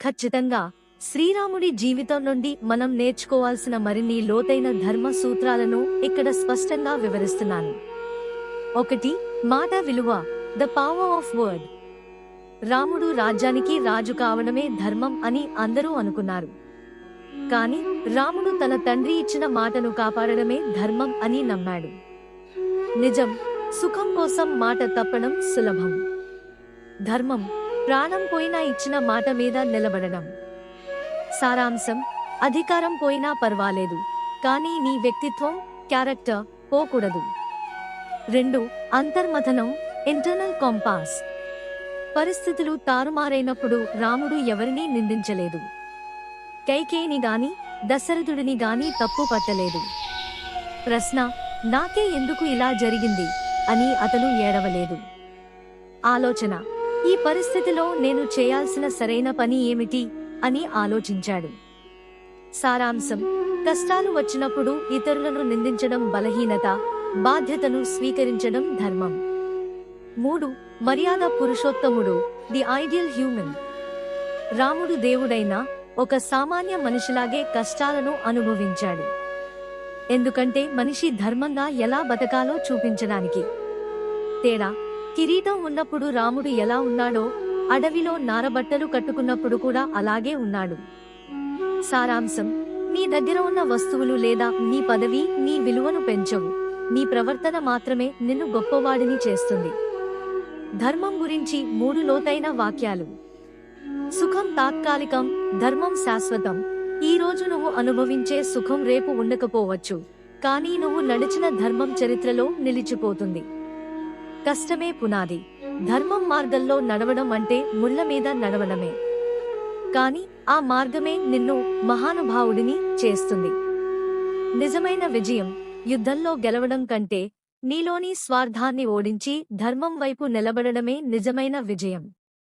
ఖచ్చితంగా శ్రీరాముడి జీవితం నుండి మనం నేర్చుకోవాల్సిన మరిన్ని లోతైన ధర్మ సూత్రాలను ఇక్కడ స్పష్టంగా వివరిస్తున్నాను. 1. మాట విలువ, ద పవర్ ఆఫ్ వర్డ్. రాముడు రాజ్యానికి రాజు కావడమే ధర్మం అని అందరూ అనుకున్నారు. కాని రాముడు తన తండ్రి ఇచ్చిన మాటను కాపాడడమే ధర్మం అని నమ్మాడు. నిజం, సుఖం కోసం మాట తప్పడం సులభం. ధర్మం, ప్రాణం పోయినా ఇచ్చిన మాట మీద నిలబడడం. సారాంశం, అధికారం పోయినా పర్వాలేదు, కానీ నీ వ్యక్తిత్వం, క్యారెక్టర్ పోకూడదు. 2. అంతర్మథనం, ఇంటర్నల్ కాంపాస్. పరిస్థితులు తారుమారైనప్పుడు రాముడు ఎవరినీ నిందించలేదు. కైకేయిని గాని దశరథుడిని గాని తప్పు పట్టలేదు. ప్రశ్న, నాకే ఎందుకు ఇలా జరిగింది అని అతను ఏడవలేదు. ఆలోచన, ఈ పరిస్థితిలో నేను చేయాల్సిన సరైన పని ఏమిటి అని ఆలోచించాడు. సారాంశం, కష్టాలు వచ్చినప్పుడు ఇతరులను నిందించడం బలహీనత, బాధ్యతను స్వీకరించడం ధర్మం. 3. మర్యాద పురుషోత్తముడు, ది ఐడియల్ హ్యూమన్. రాముడు దేవుడైనా ఒక సామాన్య మనిషిలాగే కష్టాలను అనుభవించాడు. ఎందుకంటే మనిషి ధర్మంగా ఎలా బతకాలో చూపించడానికి. తేడా, కిరీటం ఉన్నప్పుడు రాముడు ఎలా ఉన్నాడో, అడవిలో నారబట్టలు కట్టుకున్నప్పుడు కూడా అలాగే ఉన్నాడు. సారాంశం, నీ దగ్గర ఉన్న వస్తువులు లేదా నీ పదవి నీ విలువను పెంచవు, నీ ప్రవర్తన మాత్రమే నిన్ను గొప్పవాడిని చేస్తుంది. ధర్మం గురించి 3 లోతైన వాక్యాలు. సుఖం తాత్కాలికం, ధర్మం శాశ్వతం. ఈ రోజు నువ్వు అనుభవించే సుఖం రేపు ఉండకపోవచ్చు, కానీ నువ్వు నడిచిన ధర్మం చరిత్రలో నిలిచిపోతుంది. కష్టమే పునాది. ధర్మం మార్గంలో నడవడం అంటే ముళ్ళ మీద నడవడమే, కాని ఆ మార్గమే నిన్ను మహానుభావుడిని చేస్తుంది. నిజమైన విజయం యుద్ధంలో గెలవడం కంటే నీలోని స్వార్థాన్ని ఓడించి ధర్మం వైపు నిలబడడమే నిజమైన విజయం.